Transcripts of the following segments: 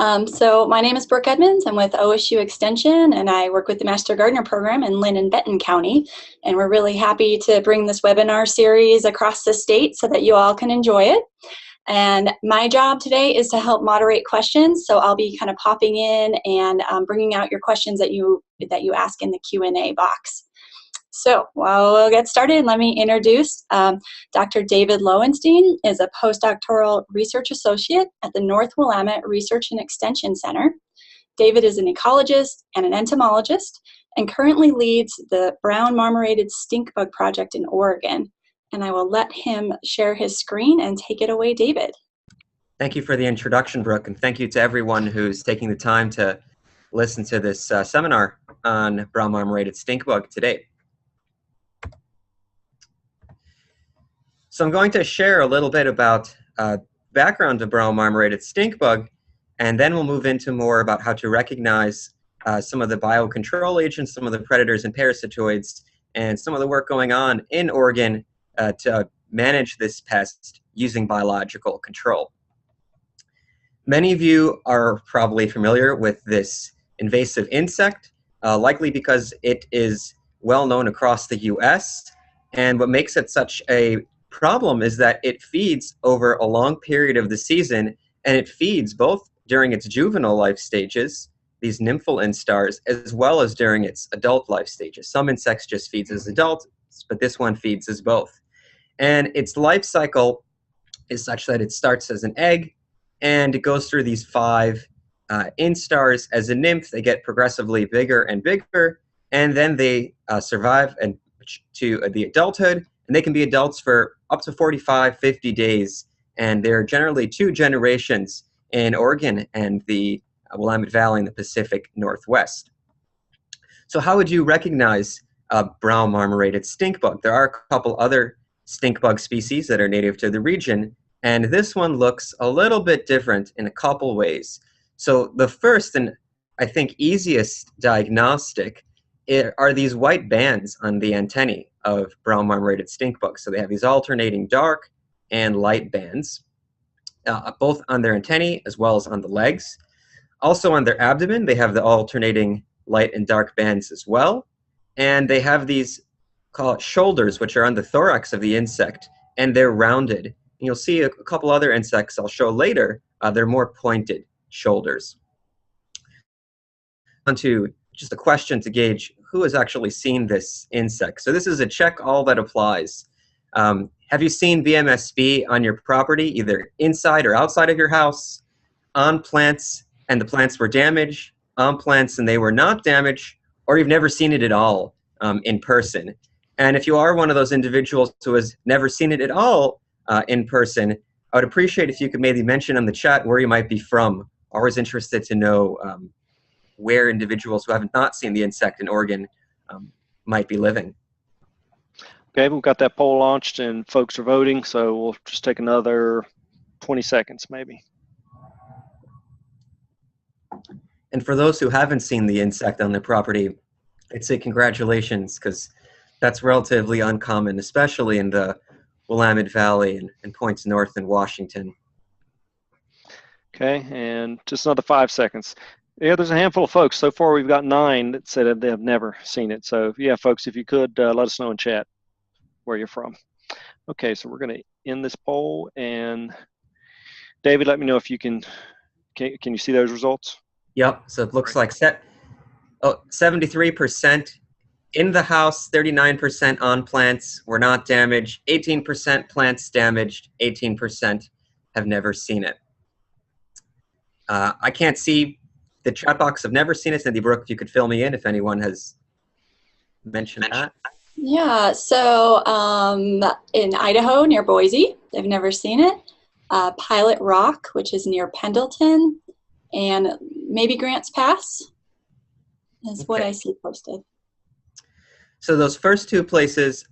So my name is Brooke Edmonds. I'm with OSU Extension, and I work with the Master Gardener Program in Lynn and Benton County. And we're really happy to bring this webinar series across the state so that you all can enjoy it. And my job today is to help moderate questions. So I'll be kind of popping in and bringing out your questions that you ask in the Q&A box. So we'll get started. Let me introduce Dr. David Lowenstein is a postdoctoral research associate at the North Willamette Research and Extension Center. David is an ecologist and an entomologist and currently leads the Brown Marmorated Stink Bug project in Oregon. And I will let him share his screen and take it away, David. Thank you for the introduction, Brooke, and thank you to everyone who's taking the time to listen to this seminar on Brown Marmorated Stink Bug today. So I'm going to share a little bit about background of Brown Marmorated Stink Bug, and then we'll move into more about how to recognize some of the biocontrol agents, some of the predators and parasitoids, and some of the work going on in Oregon to manage this pest using biological control. Many of you are probably familiar with this invasive insect, likely because it is well known across the US, and what makes it such a problem is that it feeds over a long period of the season, and it feeds both during its juvenile life stages, these nymphal instars, as well as during its adult life stages. Some insects just feeds as adults, but this one feeds as both. And its life cycle is such that it starts as an egg, and it goes through these 5 instars as a nymph. They get progressively bigger and bigger, and then they survive to the adulthood, and they can be adults for up to 45, 50 days, and there are generally 2 generations in Oregon and the Willamette Valley in the Pacific Northwest. So how would you recognize brown marmorated stink bug? There are a couple other stink bug species that are native to the region, and this one looks a little bit different in a couple ways. So the first and I think easiest diagnostic are these white bands on the antennae of brown marmorated stink bugs. So they have these alternating dark and light bands, both on their antennae as well as on the legs. Also on their abdomen, they have the alternating light and dark bands as well. And they have these, call it shoulders, which are on the thorax of the insect, and they're rounded. And you'll see a couple other insects I'll show later, they're more pointed shoulders. On to just a question to gauge who has actually seen this insect. So this is a check all that applies. Have you seen BMSB on your property, either inside or outside of your house, on plants and the plants were damaged, on plants and they were not damaged, or you've never seen it at all in person? And if you are one of those individuals who has never seen it at all in person, I would appreciate if you could maybe mention in the chat where you might be from. Always interested to know where individuals who have not seen the insect in Oregon might be living. Okay, we've got that poll launched and folks are voting, so we'll just take another 20 seconds maybe. And for those who haven't seen the insect on their property, I'd say congratulations, because that's relatively uncommon, especially in the Willamette Valley and points north in Washington. Okay, and just another 5 seconds. Yeah, there's a handful of folks. So far, we've got 9 that said that they have never seen it. So, yeah, folks, if you could let us know in chat where you're from. Okay, so we're going to end this poll. And David, let me know if you can you see those results? Yep. So it looks like 73% in the house, 39% on plants were not damaged, 18% plants damaged, 18% have never seen it. I can't see the chat box. I've never seen it. Cindy Brooke, if you could fill me in if anyone has mentioned that. Yeah, so in Idaho near Boise, they've never seen it. Pilot Rock, which is near Pendleton, and maybe Grants Pass is what I see posted. So those first 2 places,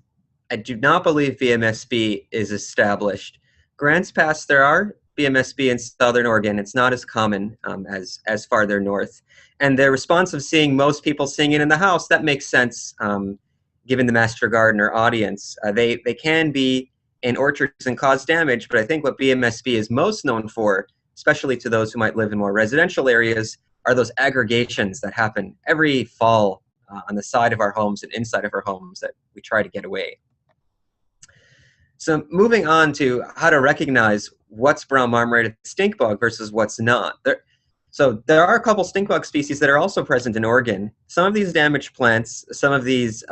I do not believe BMSB is established. Grants Pass, there are BMSB in Southern Oregon. It's not as common as farther north. And the response of seeing most people seeing it in the house, that makes sense given the Master Gardener audience. They can be in orchards and cause damage, but I think what BMSB is most known for, especially to those who might live in more residential areas, are those aggregations that happen every fall on the side of our homes and inside of our homes that we try to get away. So moving on to how to recognize what's brown marmorated stink bug versus what's not. So there are a couple stink bug species that are also present in Oregon. Some of these damage plants, some of these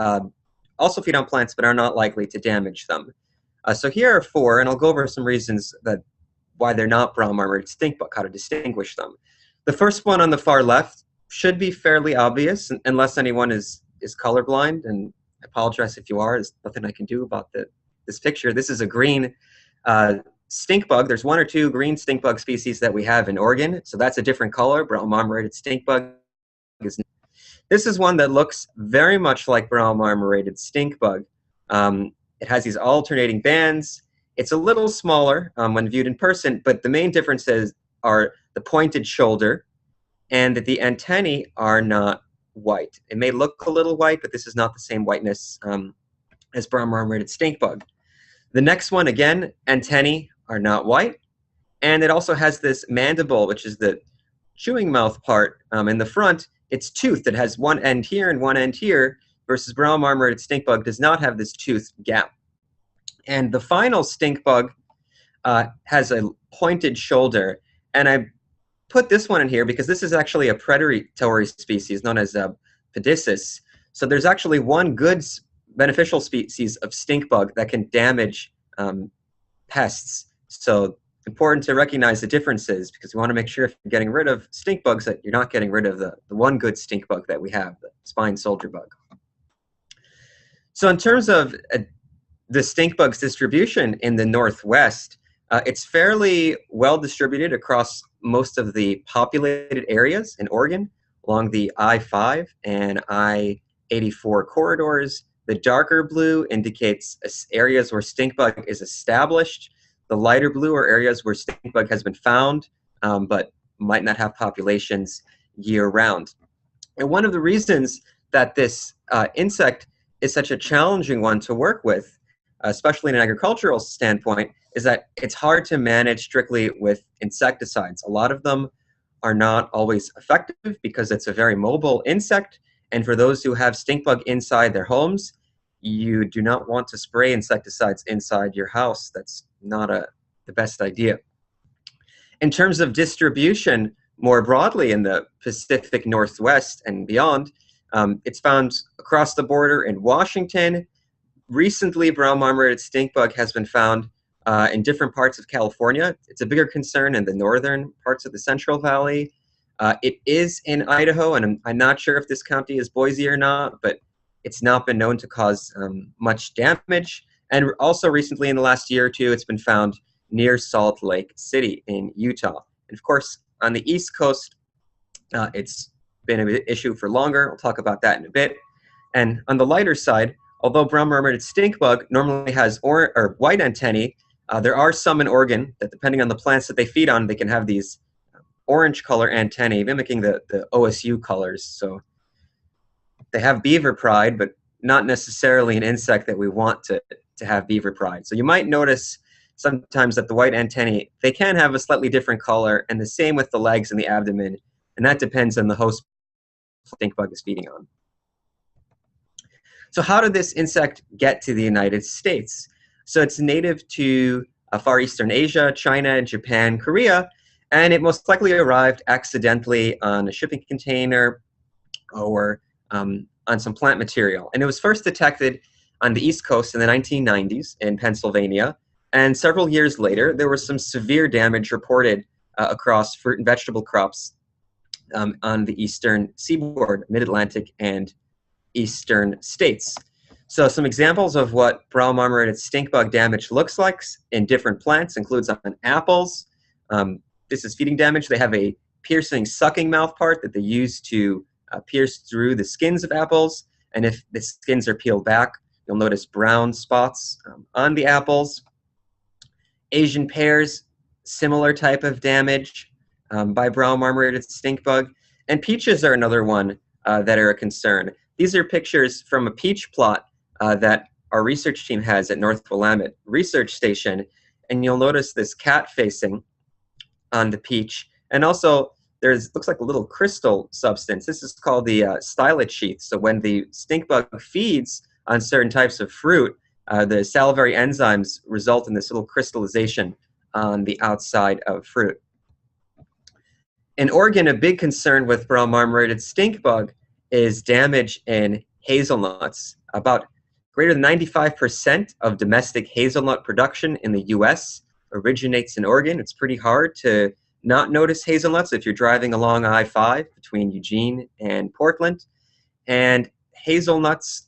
also feed on plants but are not likely to damage them. So here are 4, and I'll go over some reasons why they're not brown marmorated stink bug, how to distinguish them. The first one on the far left should be fairly obvious unless anyone is colorblind, and I apologize if you are. There's nothing I can do about this picture. This is a green stink bug. There's 1 or 2 green stink bug species that we have in Oregon, so that's a different color. Brown marmorated stink bug is. This is one that looks very much like brown marmorated stink bug. It has these alternating bands. It's a little smaller when viewed in person, but the main differences are the pointed shoulder and that the antennae are not white. It may look a little white, but this is not the same whiteness as brown marmorated stink bug. The next one, again, antennae are not white, and it also has this mandible, which is the chewing mouth part in the front. It's toothed. It has one end here and one end here, versus brown marmorated stink bug does not have this tooth gap. And the final stink bug has a pointed shoulder, and I put this one in here because this is actually a predatory species known as Parasitism. So there's actually one good beneficial species of stink bug that can damage pests. So important to recognize the differences because we want to make sure if you're getting rid of stink bugs that you're not getting rid of the one good stink bug that we have, the spine soldier bug. So in terms of the stink bug's distribution in the Northwest, it's fairly well distributed across most of the populated areas in Oregon along the I-5 and I-84 corridors. The darker blue indicates areas where stink bug is established. The lighter blue are areas where stink bug has been found, but might not have populations year-round. And one of the reasons that this insect is such a challenging one to work with, especially in an agricultural standpoint, is that it's hard to manage strictly with insecticides. A lot of them are not always effective because it's a very mobile insect, and for those who have stink bug inside their homes, you do not want to spray insecticides inside your house. That's not the best idea. In terms of distribution more broadly in the Pacific Northwest and beyond, it's found across the border in Washington. Recently, brown marmorated stink bug has been found in different parts of California. It's a bigger concern in the northern parts of the Central Valley. It is in Idaho, and I'm not sure if this county is Boise or not, but it's not been known to cause much damage. And also recently in the last year or two, it's been found near Salt Lake City in Utah. And of course, on the East Coast, it's been an issue for longer. We'll talk about that in a bit. And on the lighter side, although brown marmorated stink bug normally has white antennae, there are some in Oregon that, depending on the plants that they feed on, they can have these orange color antennae, mimicking the OSU colors. So they have beaver pride, but not necessarily an insect that we want to have beaver pride. So you might notice sometimes that the white antennae, they can have a slightly different color, and the same with the legs and the abdomen, and that depends on the host stink bug is feeding on. So how did this insect get to the United States? So it's native to Far Eastern Asia, China, Japan, Korea, and it most likely arrived accidentally on a shipping container or on some plant material. And it was first detected on the East Coast in the 1990s in Pennsylvania, and several years later there was some severe damage reported across fruit and vegetable crops on the eastern seaboard, mid-Atlantic and eastern states. So some examples of what brown marmorated stink bug damage looks like in different plants includes on apples. This is feeding damage. They have a piercing sucking mouth part that they use to pierce through the skins of apples, and if the skins are peeled back, you'll notice brown spots on the apples. Asian pears, similar type of damage by brown marmorated stink bug. And peaches are another one that are a concern. These are pictures from a peach plot that our research team has at North Willamette Research Station, and you'll notice this cat facing on the peach. And also, looks like a little crystal substance. This is called the stylet sheath. So when the stink bug feeds on certain types of fruit, the salivary enzymes result in this little crystallization on the outside of fruit. In Oregon, a big concern with brown marmorated stink bug is damage in hazelnuts. About greater than 95% of domestic hazelnut production in the US originates in Oregon. It's pretty hard to not notice hazelnuts if you're driving along I-5 between Eugene and Portland. And hazelnuts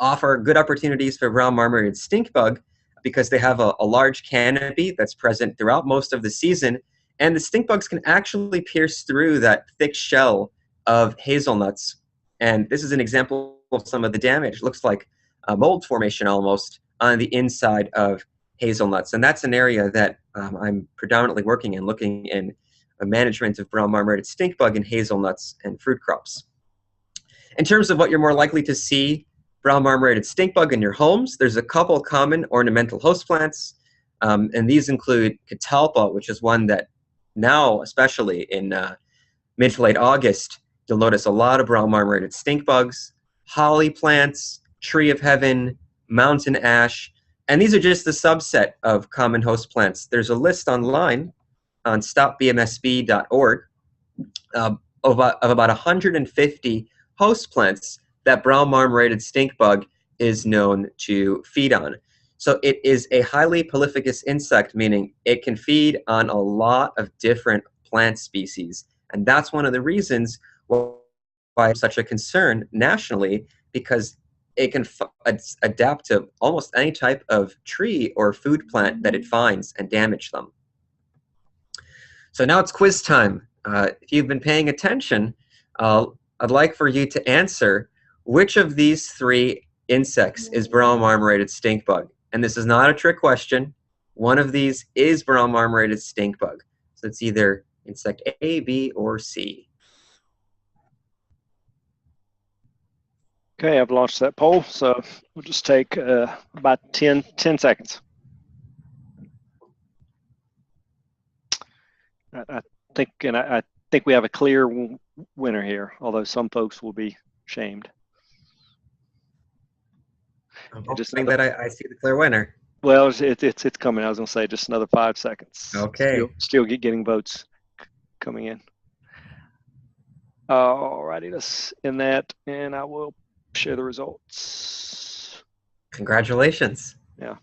offer good opportunities for brown marmorated stink bug because they have a large canopy that's present throughout most of the season, and the stink bugs can actually pierce through that thick shell of hazelnuts. And this is an example of some of the damage. It looks like a mold formation almost on the inside of hazelnuts. And that's an area that I'm predominantly working in, looking in management of brown marmorated stink bug in hazelnuts and fruit crops. In terms of what you're more likely to see brown marmorated stink bug in your homes, there's a couple common ornamental host plants, and these include catalpa, which is one that now, especially in mid to late August, you'll notice a lot of brown marmorated stink bugs, holly plants, tree of heaven, mountain ash, and these are just the subset of common host plants. There's a list online on stopbmsb.org of about 150 host plants that brown marmorated stink bug is known to feed on. So it is a highly prolificous insect, meaning it can feed on a lot of different plant species. And that's one of the reasons why it's such a concern nationally, because it can adapt to almost any type of tree or food plant that it finds and damage them. So now it's quiz time. If you've been paying attention, I'd like for you to answer which of these three insects is brown marmorated stink bug. And this is not a trick question. One of these is brown marmorated stink bug. So it's either insect A, B, or C. Okay, I've launched that poll, so we'll just take about 10 seconds. I think we have a clear winner here, although some folks will be shamed. I'm hoping that I see the clear winner. Well, it's coming. I was going to say just another 5 seconds. Okay. Still getting votes coming in. All righty, let's end that, and I will share the results. Congratulations. Yeah.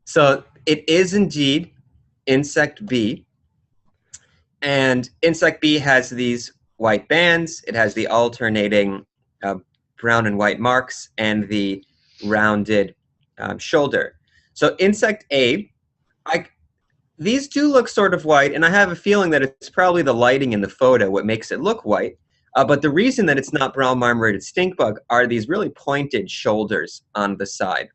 So it is indeed insect B. And insect B has these white bands. It has the alternating brown and white marks and the rounded shoulder. So insect A, these do look sort of white, and I have a feeling that it's probably the lighting in the photo what makes it look white. But the reason that it's not brown marmorated stink bug are these really pointed shoulders on the side.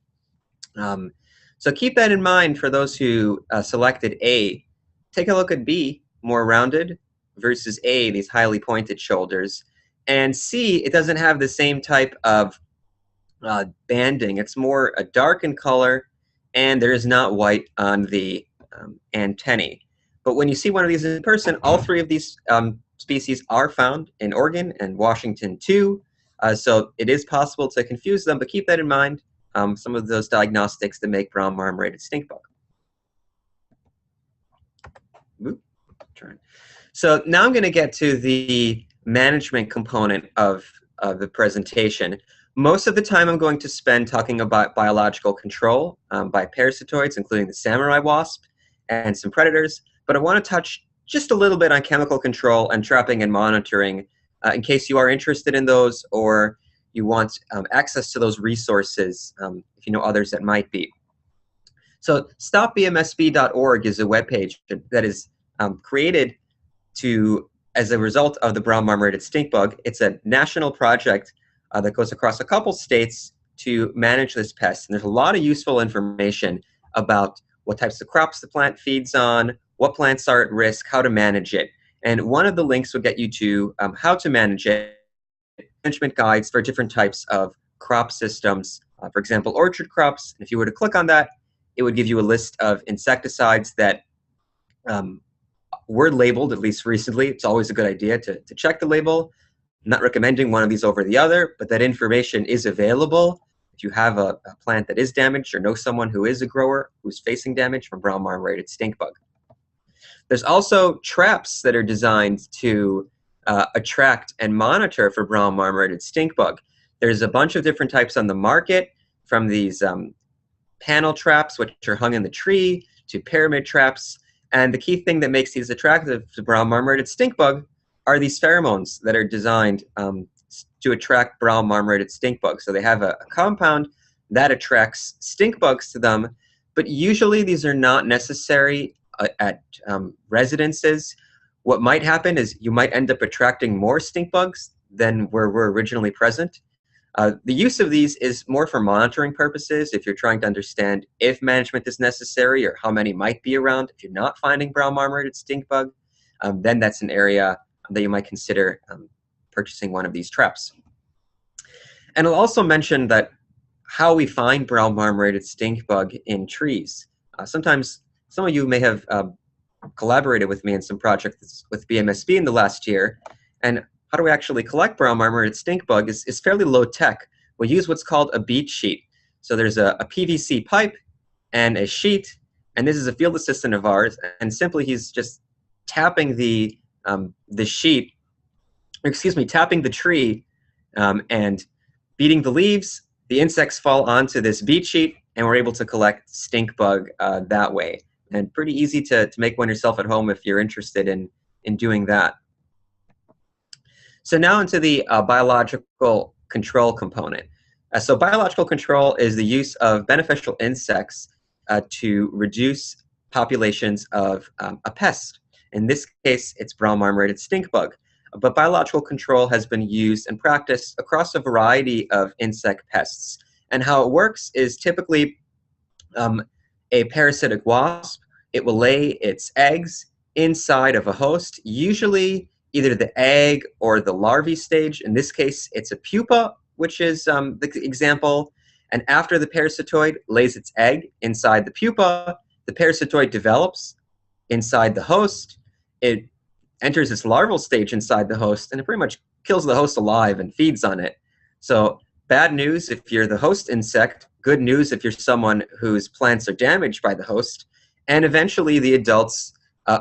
So keep that in mind for those who selected A. Take a look at B, more rounded, versus A, these highly pointed shoulders. And C, it doesn't have the same type of banding. It's more dark in color, and there is not white on the antennae. But when you see one of these in person, all three of these species are found in Oregon and Washington too. So it is possible to confuse them, but keep that in mind, some of those diagnostics that make brown marmorated stink bug. So now I'm going to get to the management component of the presentation. Most of the time I'm going to spend talking about biological control by parasitoids, including the samurai wasp and some predators, but I want to touch just a little bit on chemical control and trapping and monitoring in case you are interested in those or you want access to those resources if you know others that might be. So stopbmsb.org is a webpage that is created as a result of the brown marmorated stink bug. It's a national project that goes across a couple states to manage this pest. And there's a lot of useful information about what types of crops the plant feeds on, what plants are at risk, how to manage it. And one of the links will get you to how to manage it, management guides for different types of crop systems. For example, orchard crops. And if you were to click on that, it would give you a list of insecticides that were labeled, at least recently. It's always a good idea to check the label. I'm not recommending one of these over the other, but that information is available if you have a plant that is damaged or know someone who is a grower who's facing damage from brown marmorated stink bug. There's also traps that are designed to attract and monitor for brown marmorated stink bug. There's a bunch of different types on the market, from these panel traps, which are hung in the tree, to pyramid traps. And the key thing that makes these attractive to brown marmorated stink bug are these pheromones that are designed to attract brown marmorated stink bugs. So they have a compound that attracts stink bugs to them, but usually these are not necessary at residences. What might happen is you might end up attracting more stink bugs than were originally present. The use of these is more for monitoring purposes. If you're trying to understand if management is necessary or how many might be around, if you're not finding brown marmorated stink bug, then that's an area that you might consider purchasing one of these traps. And I'll also mention that how we find brown marmorated stink bug in trees. Sometimes some of you may have collaborated with me in some projects with BMSB in the last year, and how do we actually collect brown marmorated stink bug is fairly low tech. We use what's called a beat sheet. So there's a PVC pipe and a sheet, and this is a field assistant of ours, and simply he's just tapping the sheet, tapping the tree and beating the leaves. The insects fall onto this beat sheet, and we're able to collect stink bug that way. And pretty easy to make one yourself at home if you're interested in doing that. So now into the biological control component. So biological control is the use of beneficial insects to reduce populations of a pest. In this case, it's brown marmorated stink bug. But biological control has been used and practiced across a variety of insect pests. And how it works is typically a parasitic wasp. It will lay its eggs inside of a host, usually either the egg or the larvae stage. In this case, it's a pupa, which is the example. And after the parasitoid lays its egg inside the pupa, the parasitoid develops inside the host. It enters its larval stage inside the host, and it pretty much kills the host alive and feeds on it. So bad news if you're the host insect, good news if you're someone whose plants are damaged by the host, and eventually the adults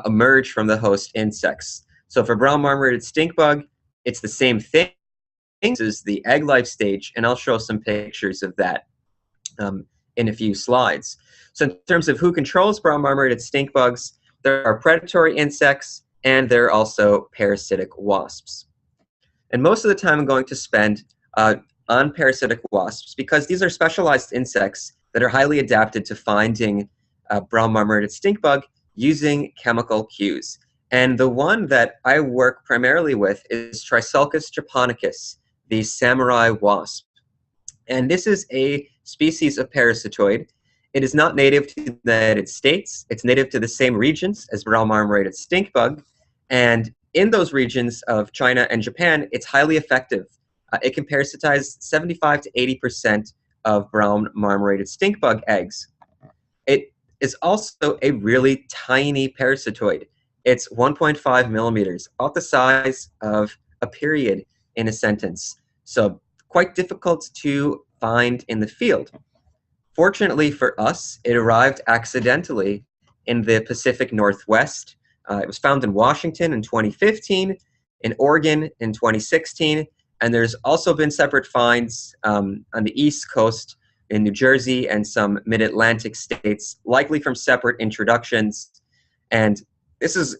emerge from the host insects. So for brown marmorated stink bug, it's the same thing. This is the egg life stage, and I'll show some pictures of that in a few slides. So in terms of who controls brown marmorated stink bugs, there are predatory insects, and there are also parasitic wasps. And most of the time I'm going to spend on parasitic wasps because these are specialized insects that are highly adapted to finding brown marmorated stink bug using chemical cues. And the one that I work primarily with is Trisulcus japonicus, the samurai wasp. And this is a species of parasitoid. It is not native to the United States. It's native to the same regions as brown marmorated stink bug. And in those regions of China and Japan, it's highly effective. It can parasitize 75 to 80% of brown marmorated stink bug eggs. It is also a really tiny parasitoid. It's 1.5 millimeters, about the size of a period in a sentence. So quite difficult to find in the field. Fortunately for us, it arrived accidentally in the Pacific Northwest. It was found in Washington in 2015, in Oregon in 2016, and there's also been separate finds on the East Coast in New Jersey and some mid-Atlantic states, likely from separate introductions. And this is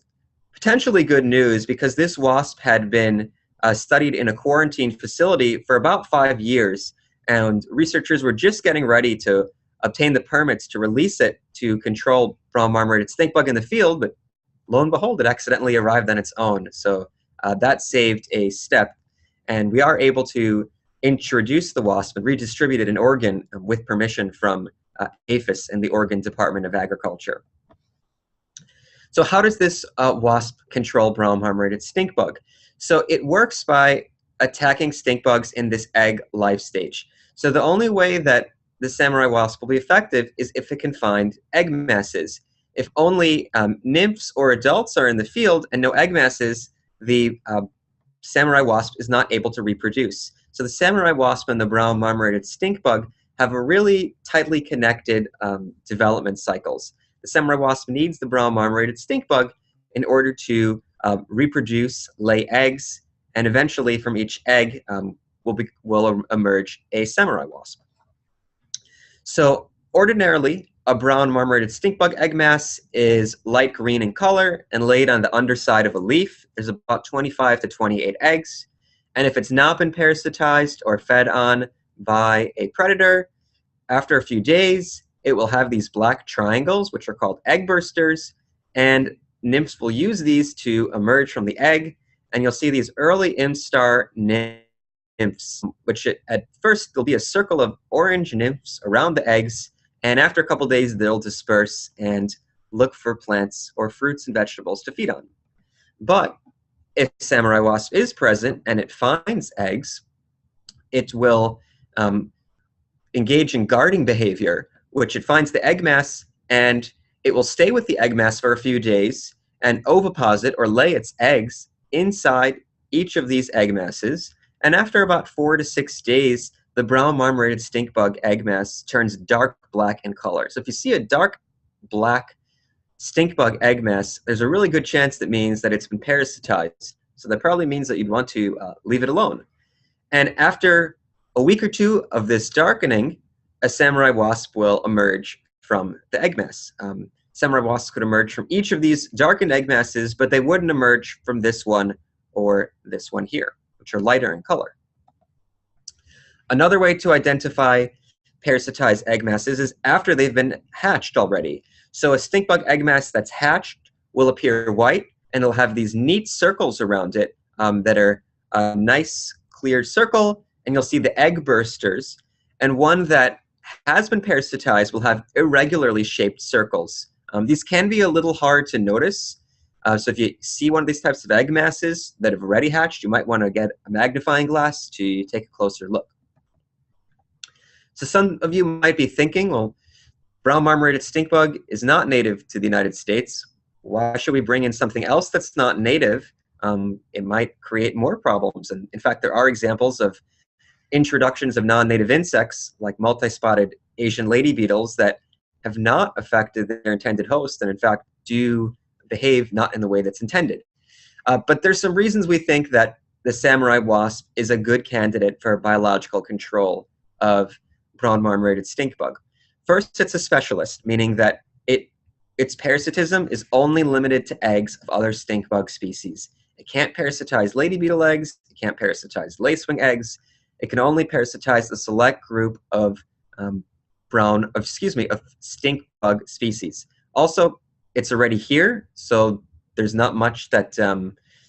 potentially good news because this wasp had been studied in a quarantine facility for about 5 years, and researchers were just getting ready to obtain the permits to release it to control brown marmorated stink bug in the field, but lo and behold, it accidentally arrived on its own. So that saved a step, and we are able to introduce the wasp and redistribute it in Oregon with permission from APHIS and the Oregon Department of Agriculture. So how does this wasp control brown marmorated stink bug? So it works by attacking stink bugs in this egg life stage. So the only way that the samurai wasp will be effective is if it can find egg masses. If only nymphs or adults are in the field and no egg masses, the samurai wasp is not able to reproduce. So the samurai wasp and the brown marmorated stink bug have a really tightly connected development cycles. The samurai wasp needs the brown marmorated stink bug in order to reproduce, lay eggs, and eventually from each egg will emerge a samurai wasp. So ordinarily, a brown marmorated stink bug egg mass is light green in color and laid on the underside of a leaf. There's about 25 to 28 eggs. And if it's not been parasitized or fed on by a predator, after a few days, it will have these black triangles, which are called egg bursters, and nymphs will use these to emerge from the egg, and you'll see these early instar nymphs, which at first there'll be a circle of orange nymphs around the eggs, and after a couple days they'll disperse and look for plants or fruits and vegetables to feed on. But if samurai wasp is present and it finds eggs, it will engage in guarding behavior, which it finds the egg mass and it will stay with the egg mass for a few days and oviposit or lay its eggs inside each of these egg masses. And after about 4 to 6 days, the brown marmorated stink bug egg mass turns dark black in color. So if you see a dark black stink bug egg mass, there's a really good chance that means that it's been parasitized. So that probably means that you'd want to leave it alone. And after a week or two of this darkening, a samurai wasp will emerge from the egg mass. Samurai wasps could emerge from each of these darkened egg masses, but they wouldn't emerge from this one or this one here, which are lighter in color. Another way to identify parasitized egg masses is after they've been hatched already. So a stink bug egg mass that's hatched will appear white, and it'll have these neat circles around it that are a nice clear circle, and you'll see the egg bursters. And one that has been parasitized will have irregularly shaped circles. These can be a little hard to notice. So if you see one of these types of egg masses that have already hatched, you might want to get a magnifying glass to take a closer look. So some of you might be thinking, well, brown marmorated stink bug is not native to the United States. Why should we bring in something else that's not native? It might create more problems. And in fact, there are examples of introductions of non-native insects like multi-spotted Asian lady beetles that have not affected their intended host and in fact do behave not in the way that's intended. But there's some reasons we think that the samurai wasp is a good candidate for biological control of brown marmorated stink bug. First, it's a specialist, meaning that its parasitism is only limited to eggs of other stink bug species. It can't parasitize lady beetle eggs, it can't parasitize lacewing eggs, it can only parasitize a select group of stink bug species. Also, it's already here, so there's not much that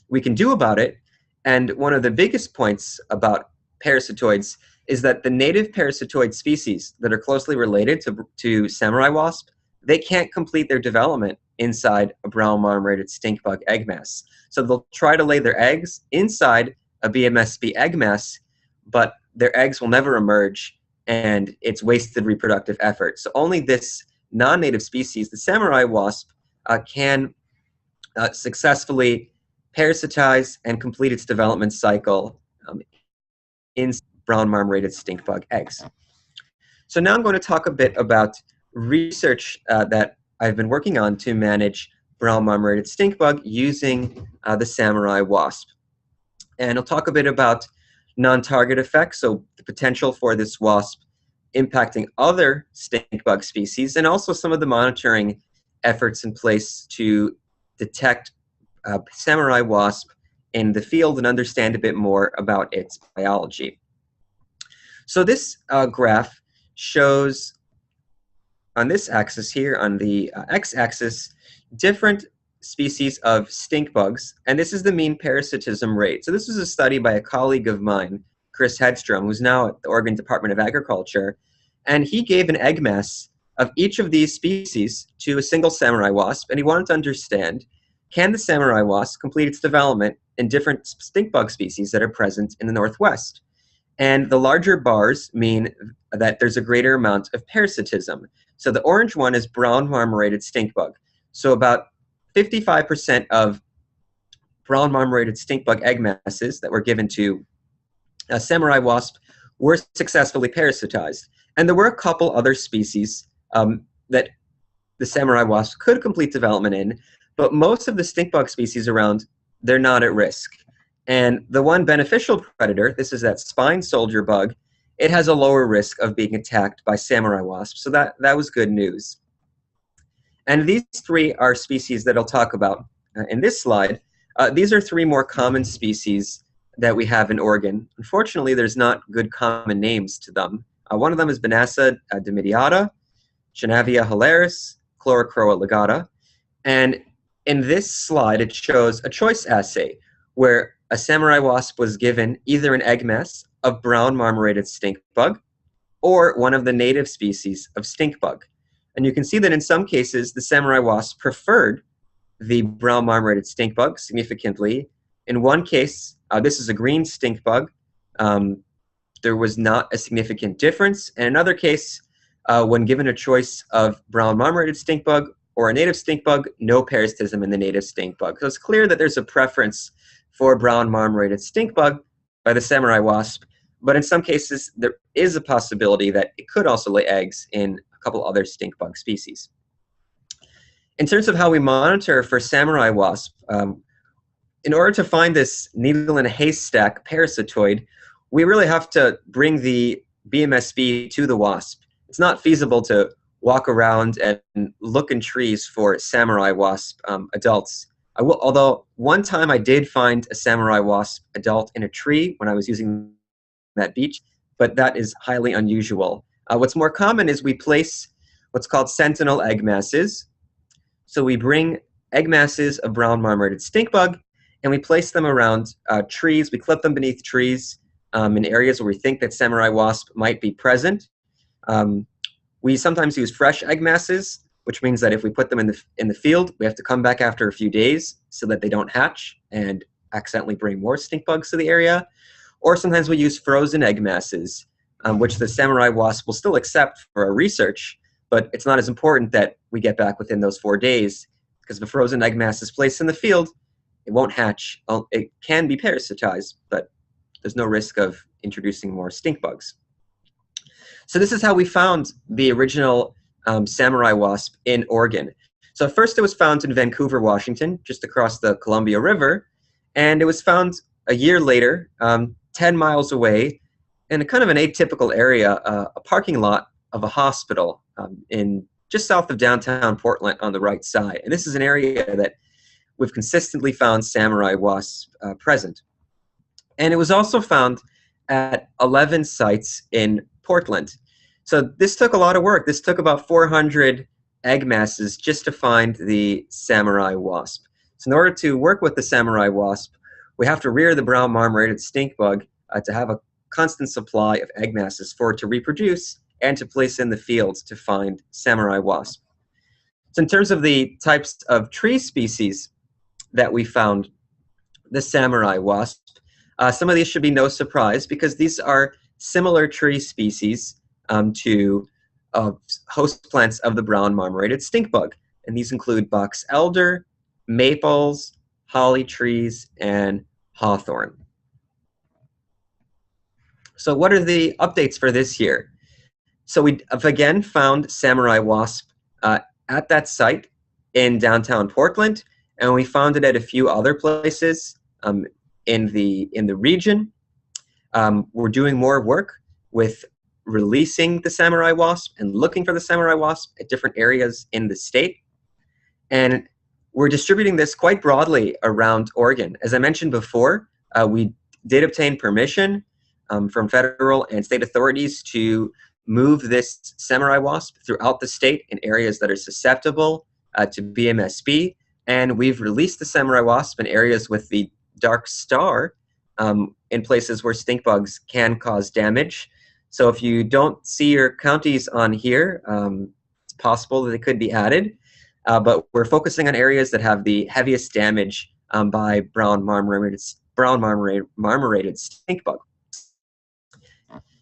we can do about it. And one of the biggest points about parasitoids is that the native parasitoid species that are closely related to samurai wasp, they can't complete their development inside a brown marmorated stink bug egg mass. So they'll try to lay their eggs inside a BMSB egg mass, but their eggs will never emerge, and it's wasted reproductive effort. So only this non-native species, the samurai wasp, can successfully parasitize and complete its development cycle in brown marmorated stink bug eggs. So now I'm going to talk a bit about research that I've been working on to manage brown marmorated stink bug using the samurai wasp. And I'll talk a bit about non-target effects, so the potential for this wasp impacting other stink bug species, and also some of the monitoring efforts in place to detect samurai wasp in the field and understand a bit more about its biology. So this graph shows on this axis here, on the x-axis, different species of stink bugs, and this is the mean parasitism rate. So this was a study by a colleague of mine, Chris Hedstrom, who's now at the Oregon Department of Agriculture, and he gave an egg mass of each of these species to a single samurai wasp, and he wanted to understand, can the samurai wasp complete its development in different stink bug species that are present in the Northwest? And the larger bars mean that there's a greater amount of parasitism. So the orange one is brown marmorated stink bug. So about 55% of brown marmorated stink bug egg masses that were given to samurai wasp were successfully parasitized. And there were a couple other species that the samurai wasp could complete development in, but most of the stink bug species around, they're not at risk. And the one beneficial predator, this is that spine soldier bug, it has a lower risk of being attacked by samurai wasps. So that was good news. And these three are species that I'll talk about in this slide. These are three more common species that we have in Oregon. Unfortunately, there's not good common names to them. One of them is Banassa dimidiata, Chenavia hilaris, Chlorocroa ligata. And in this slide, it shows a choice assay where a samurai wasp was given either an egg mass of brown marmorated stink bug or one of the native species of stink bug. And you can see that in some cases, the samurai wasp preferred the brown marmorated stink bug significantly. In one case, this is a green stink bug. There was not a significant difference. In another case, when given a choice of brown marmorated stink bug or a native stink bug, no parasitism in the native stink bug. So it's clear that there's a preference for brown marmorated stink bug by the samurai wasp, but in some cases, there is a possibility that it could also lay eggs in a couple other stink bug species. In terms of how we monitor for samurai wasp, in order to find this needle in a haystack parasitoid, we really have to bring the BMSB to the wasp. It's not feasible to walk around and look in trees for samurai wasp adults. Although one time I did find a samurai wasp adult in a tree when I was using that beach, but that is highly unusual. What's more common is we place what's called sentinel egg masses. So we bring egg masses of brown marmorated stink bug and we place them around trees. We clip them beneath trees in areas where we think that samurai wasp might be present. We sometimes use fresh egg masses, which means that if we put them in the field, we have to come back after a few days so that they don't hatch and accidentally bring more stink bugs to the area. Or sometimes we use frozen egg masses, which the samurai wasp will still accept for our research, but it's not as important that we get back within those 4 days, because if a frozen egg mass is placed in the field, it won't hatch. It can be parasitized, but there's no risk of introducing more stink bugs. So this is how we found the original samurai wasp in Oregon. So first it was found in Vancouver, Washington, just across the Columbia River, and it was found a year later, 10 miles away, in a kind of an atypical area, a parking lot of a hospital in just south of downtown Portland on the right side. And this is an area that we've consistently found samurai wasps present. And it was also found at 11 sites in Portland. So this took a lot of work. This took about 400 egg masses just to find the samurai wasp. So in order to work with the samurai wasp, we have to rear the brown marmorated stink bug to have a constant supply of egg masses for it to reproduce and to place in the fields to find samurai wasp. So in terms of the types of tree species that we found the samurai wasp, some of these should be no surprise because these are similar tree species to host plants of the brown marmorated stink bug. And these include box elder, maples, holly trees, and hawthorn. So what are the updates for this year? So we have again found samurai wasp at that site in downtown Portland, and we found it at a few other places in the region. We're doing more work with releasing the samurai wasp and looking for the samurai wasp at different areas in the state. And we're distributing this quite broadly around Oregon. As I mentioned before, we did obtain permission from federal and state authorities to move this samurai wasp throughout the state in areas that are susceptible to BMSB. And we've released the samurai wasp in areas with the dark star in places where stink bugs can cause damage. So if you don't see your counties on here, it's possible that they could be added. But we're focusing on areas that have the heaviest damage by brown marmorated stink bug.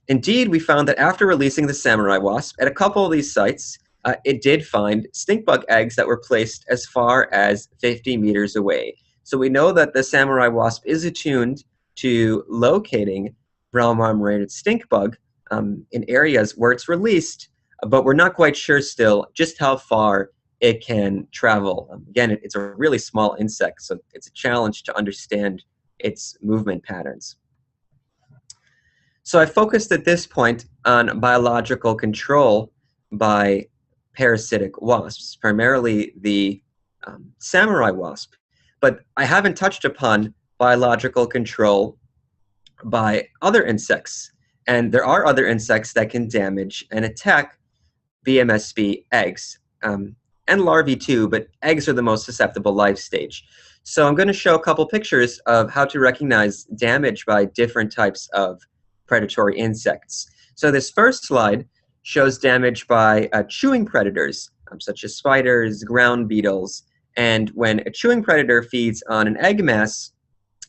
Indeed, we found that after releasing the samurai wasp at a couple of these sites, it did find stink bug eggs that were placed as far as 50 meters away. So we know that the samurai wasp is attuned to locating brown marmorated stink bug in areas where it's released, but we're not quite sure still just how far it can travel. Again, it's a really small insect, so it's a challenge to understand its movement patterns. So I focused at this point on biological control by parasitic wasps, primarily the samurai wasp. But I haven't touched upon biological control by other insects. And there are other insects that can damage and attack BMSB eggs, and larvae too, but eggs are the most susceptible life stage. So I'm going to show a couple pictures of how to recognize damage by different types of predatory insects. So this first slide shows damage by chewing predators, such as spiders, ground beetles, and when a chewing predator feeds on an egg mass,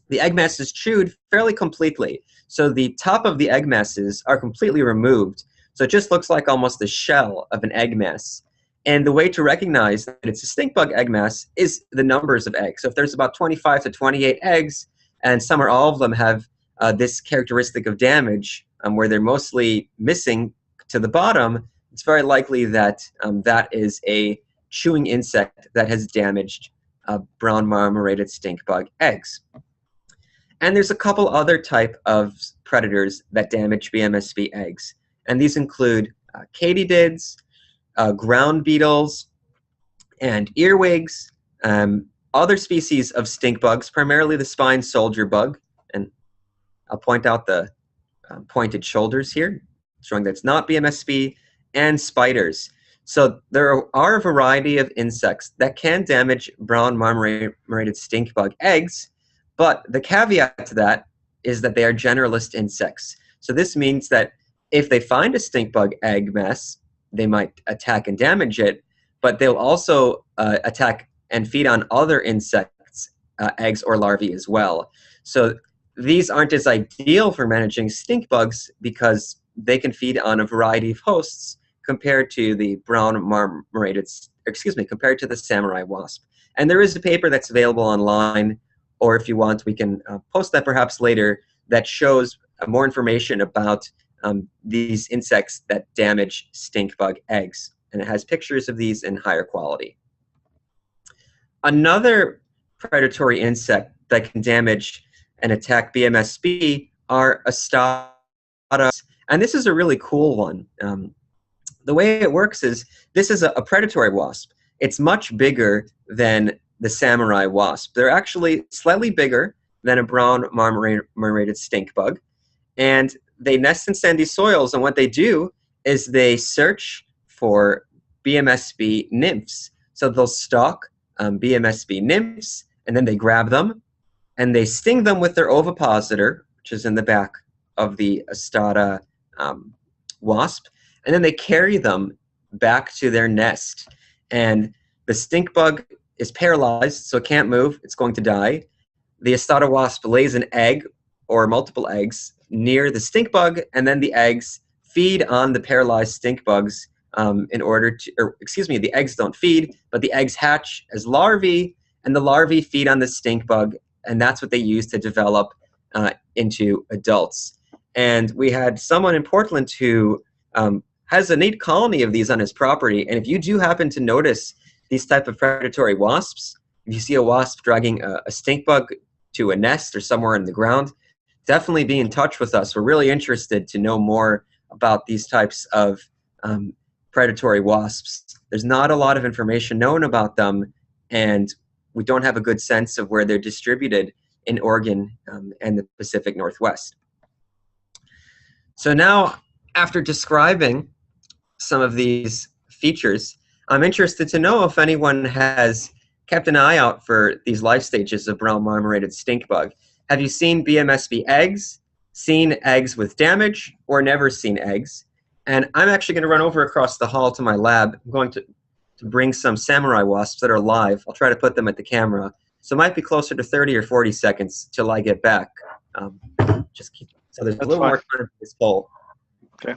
the egg mass is chewed fairly completely. So the top of the egg masses are completely removed. So it just looks like almost the shell of an egg mass. And the way to recognize that it's a stink bug egg mass is the numbers of eggs. So if there's about 25 to 28 eggs, and some or all of them have this characteristic of damage, where they're mostly missing to the bottom, it's very likely that that is a chewing insect that has damaged brown marmorated stink bug eggs. And there's a couple other type of predators that damage BMSB eggs. And these include katydids, ground beetles, and earwigs, other species of stink bugs, primarily the spine soldier bug. And I'll point out the pointed shoulders here, showing that it's not BMSB, and spiders. So there are a variety of insects that can damage brown marmorated stink bug eggs, but the caveat to that is that they are generalist insects. So this means that if they find a stink bug egg mass, they might attack and damage it, but they'll also attack and feed on other insects' eggs or larvae as well. So these aren't as ideal for managing stink bugs because they can feed on a variety of hosts compared to the compared to the samurai wasp. And there is a paper that's available online, or if you want, we can post that perhaps later, that shows more information about these insects that damage stink bug eggs. And it has pictures of these in higher quality. Another predatory insect that can damage and attack BMSB are Astata. And this is a really cool one. The way it works is this is a predatory wasp. It's much bigger than the samurai wasp. They're actually slightly bigger than a brown marmorated stink bug. And they nest in sandy soils, and what they do is they search for BMSB nymphs. So they'll stalk BMSB nymphs, and then they grab them, and they sting them with their ovipositor, which is in the back of the Astata wasp, and then they carry them back to their nest. And the stink bug is paralyzed, so it can't move. It's going to die. The Astata wasp lays an egg or multiple eggs near the stink bug, and then the eggs feed on the paralyzed stink bugs the eggs don't feed, but the eggs hatch as larvae, and the larvae feed on the stink bug, and that's what they use to develop into adults. And we had someone in Portland who has a neat colony of these on his property, and if you do happen to notice these type of predatory wasps, if you see a wasp dragging a stink bug to a nest or somewhere in the ground, definitely be in touch with us. We're really interested to know more about these types of predatory wasps. There's not a lot of information known about them, and we don't have a good sense of where they're distributed in Oregon and the Pacific Northwest. So now, after describing some of these features, I'm interested to know if anyone has kept an eye out for these life stages of brown marmorated stink bug. Have you seen BMSB eggs, seen eggs with damage, or never seen eggs? And I'm actually going to run over across the hall to my lab. I'm going to bring some samurai wasps that are live. I'll try to put them at the camera. So it might be closer to 30 or 40 seconds till I get back. So there's a little more time for this poll. Okay.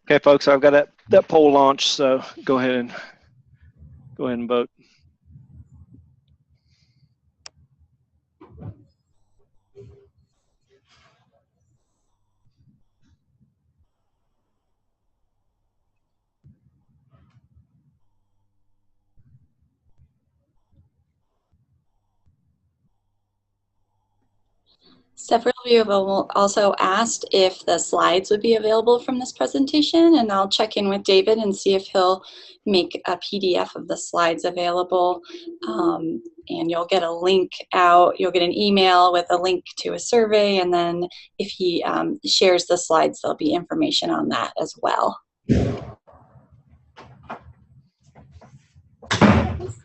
Okay, folks, I've got that poll launched, so go ahead and vote. Several of you have also asked if the slides would be available from this presentation, and I'll check in with David and see if he'll make a PDF of the slides available. And you'll get a link out, you'll get an email with a link to a survey, and then if he shares the slides, there'll be information on that as well.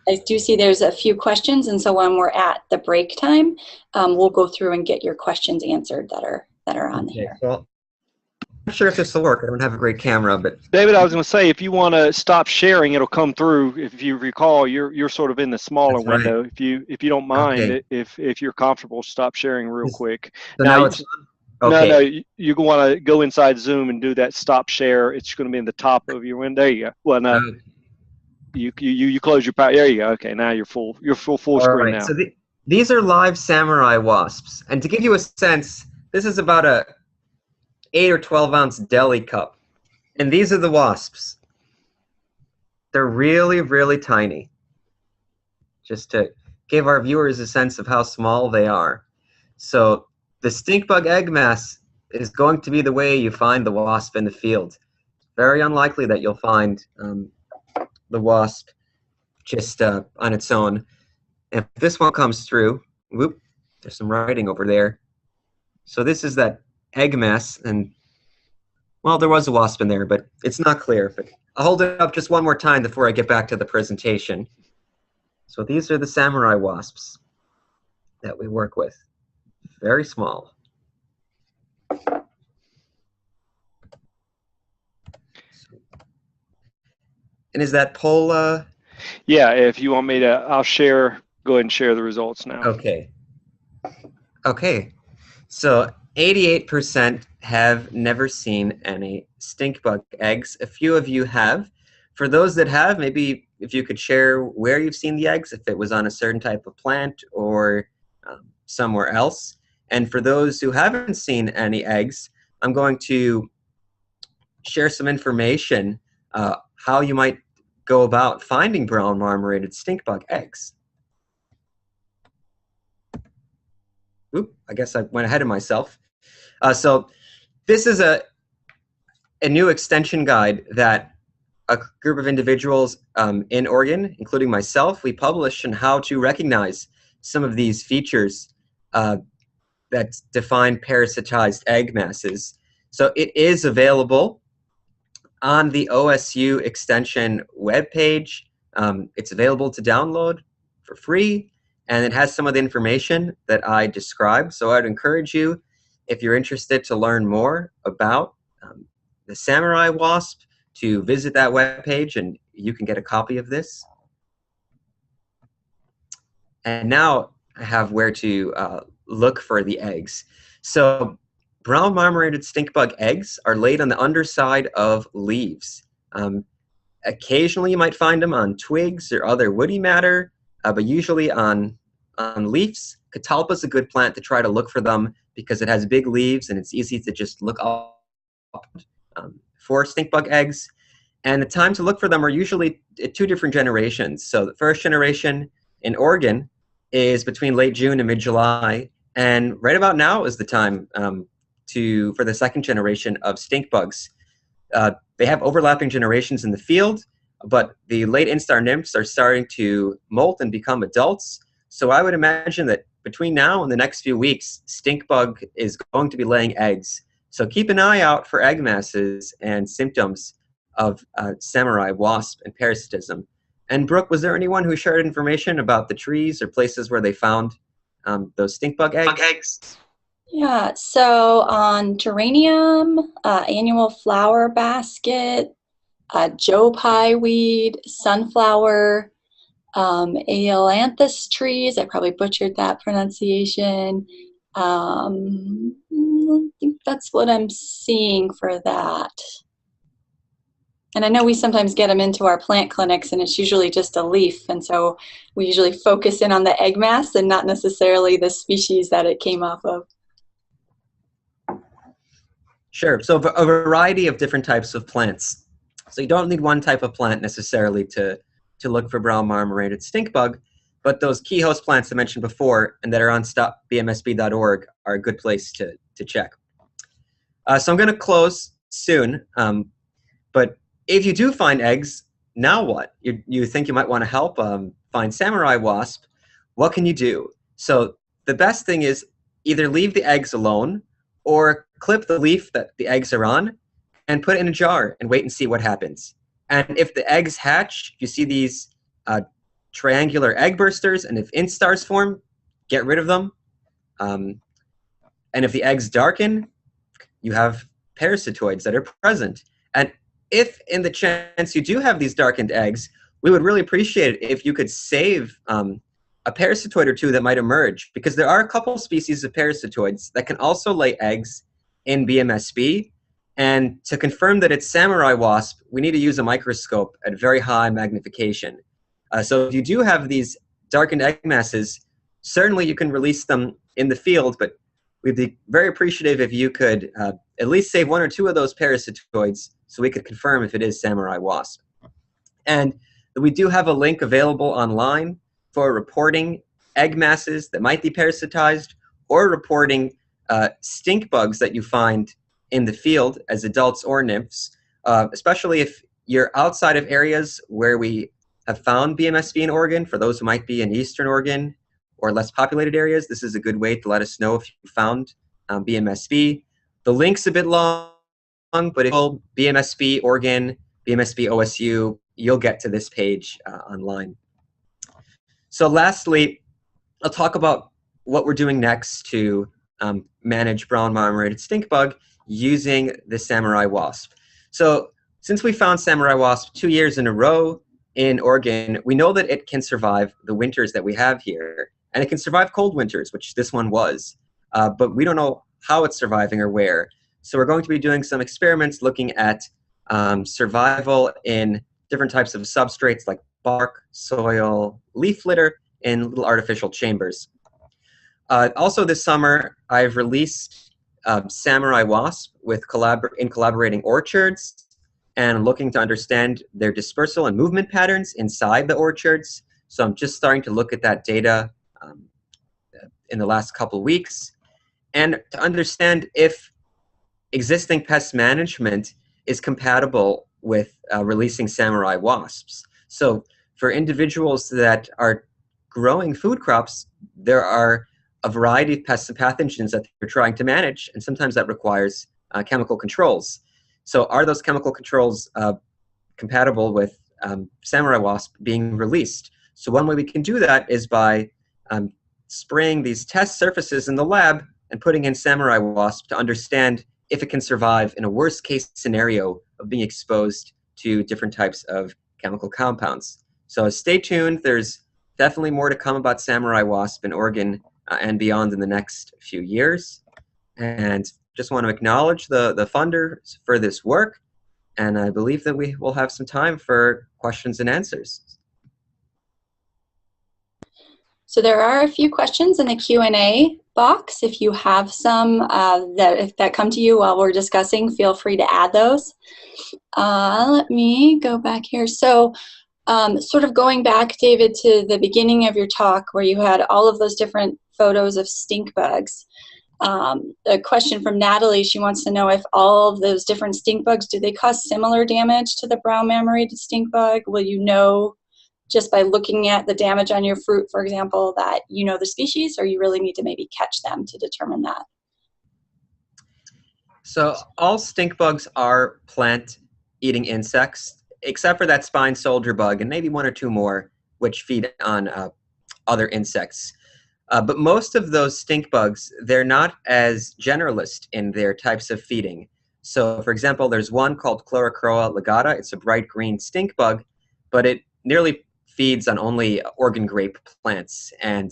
I do see there's a few questions, and so when we're at the break time, we'll go through and get your questions answered that are on here. Well, I'm not sure if this will work. I don't have a great camera, but David, I was going to say, if you want to stop sharing, it'll come through. If you recall, you're sort of in the smaller window. If you don't mind, okay. if you're comfortable, stop sharing real quick. So now it's okay. No, you want to go inside Zoom and do that stop share. It's going to be in the top of your window. There you go. Well, no. You close your power. There you go. Okay, now you're full screen now. So these are live samurai wasps, and to give you a sense, this is about a 8 or 12 ounce deli cup, and these are the wasps. They're really, really tiny. Just to give our viewers a sense of how small they are. So the stink bug egg mass is going to be the way you find the wasp in the field. Very unlikely that you'll find the wasp just on its own. If this one comes through, whoop, there's some writing over there. So this is that egg mass, and well, there was a wasp in there, but it's not clear. But I'll hold it up just one more time before I get back to the presentation. So these are the samurai wasps that we work with. Very small. And is that poll? Yeah, if you want me to, I'll share. Go ahead and share the results now. Okay. Okay. So 88% have never seen any stink bug eggs. A few of you have. For those that have, maybe if you could share where you've seen the eggs, if it was on a certain type of plant or somewhere else. And for those who haven't seen any eggs, I'm going to share some information how you might go about finding brown marmorated stink bug eggs. Oop, I guess I went ahead of myself. So this is a new extension guide that a group of individuals in Oregon, including myself, we published on how to recognize some of these features that define parasitized egg masses. So it is available on the OSU extension webpage. It's available to download for free, and it has some of the information that I described. So I'd encourage you, if you're interested to learn more about the samurai wasp, to visit that webpage, and you can get a copy of this. And now I have where to look for the eggs. So brown marmorated stink bug eggs are laid on the underside of leaves. Occasionally you might find them on twigs or other woody matter, but usually on leaves. Catalpa is a good plant to try to look for them because it has big leaves and it's easy to just look up for stink bug eggs. And the time to look for them are usually 2 different generations. So the first generation in Oregon is between late June and mid-July, and right about now is the time for the second generation of stink bugs. They have overlapping generations in the field, but the late instar nymphs are starting to molt and become adults. So I would imagine that between now and the next few weeks, stink bug is going to be laying eggs. So keep an eye out for egg masses and symptoms of samurai wasp and parasitism. And Brooke, was there anyone who shared information about the trees or places where they found those stink bug eggs? Yeah, so on geranium, annual flower basket, Joe Pye weed, sunflower, ailanthus trees, I probably butchered that pronunciation. I think that's what I'm seeing for that. And I know we sometimes get them into our plant clinics, and it's usually just a leaf, and so we usually focus in on the egg mass and not necessarily the species that it came off of. Sure. So a variety of different types of plants. So you don't need one type of plant necessarily to look for brown marmorated stink bug, but those key host plants I mentioned before and that are on BMSB.org are a good place to check. So I'm going to close soon, but if you do find eggs, now what? You think you might want to help find samurai wasp, what can you do? So the best thing is either leave the eggs alone or clip the leaf that the eggs are on and put it in a jar and wait and see what happens. And if the eggs hatch, you see these triangular egg bursters, and if instars form, get rid of them. And if the eggs darken, you have parasitoids that are present. And if in the chance you do have these darkened eggs, we would really appreciate it if you could save a parasitoid or two that might emerge, because there are a couple species of parasitoids that can also lay eggs in BMSB. And to confirm that it's samurai wasp, we need to use a microscope at very high magnification. So if you do have these darkened egg masses, certainly you can release them in the field, but we'd be very appreciative if you could at least save one or two of those parasitoids so we could confirm if it is samurai wasp. And we do have a link available online for reporting egg masses that might be parasitized or reporting stink bugs that you find in the field as adults or nymphs, especially if you're outside of areas where we have found BMSB in Oregon. For those who might be in Eastern Oregon or less populated areas, this is a good way to let us know if you found BMSB. The link's a bit long, but if you BMSB Oregon, BMSB OSU, you'll get to this page online. So lastly, I'll talk about what we're doing next to manage brown marmorated stink bug using the samurai wasp. So since we found samurai wasp 2 years in a row in Oregon, we know that it can survive the winters that we have here, and it can survive cold winters, which this one was, but we don't know how it's surviving or where. So we're going to be doing some experiments looking at survival in different types of substrates like bark, soil, leaf litter in little artificial chambers. Also this summer, I've released samurai wasp in collaborating orchards and looking to understand their dispersal and movement patterns inside the orchards. So I'm just starting to look at that data in the last couple weeks, and to understand if existing pest management is compatible with releasing samurai wasps. So for individuals that are growing food crops, there are a variety of pests and pathogens that they're trying to manage, and sometimes that requires chemical controls. So are those chemical controls compatible with samurai wasp being released? So one way we can do that is by spraying these test surfaces in the lab and putting in samurai wasp to understand if it can survive in a worst case scenario of being exposed to different types of chemical compounds. So stay tuned. There's definitely more to come about samurai wasp in Oregon and beyond in the next few years. And just want to acknowledge the funders for this work. And I believe that we will have some time for questions and answers. So there are a few questions in the Q&A box. If you have some that come to you while we're discussing, feel free to add those. Let me go back here. So sort of going back, David, to the beginning of your talk where you had all of those different photos of stink bugs. A question from Natalie, she wants to know if all of those different stink bugs, do they cause similar damage to the brown marmorated stink bug? Will you know just by looking at the damage on your fruit, for example, that you know the species, or you really need to maybe catch them to determine that? So all stink bugs are plant-eating insects, except for that spine soldier bug and maybe one or two more, which feed on other insects. But most of those stink bugs, they're not as generalist in their types of feeding. So, for example, there's one called Chlorocroa ligata. It's a bright green stink bug, but it nearly feeds on only Oregon grape plants, and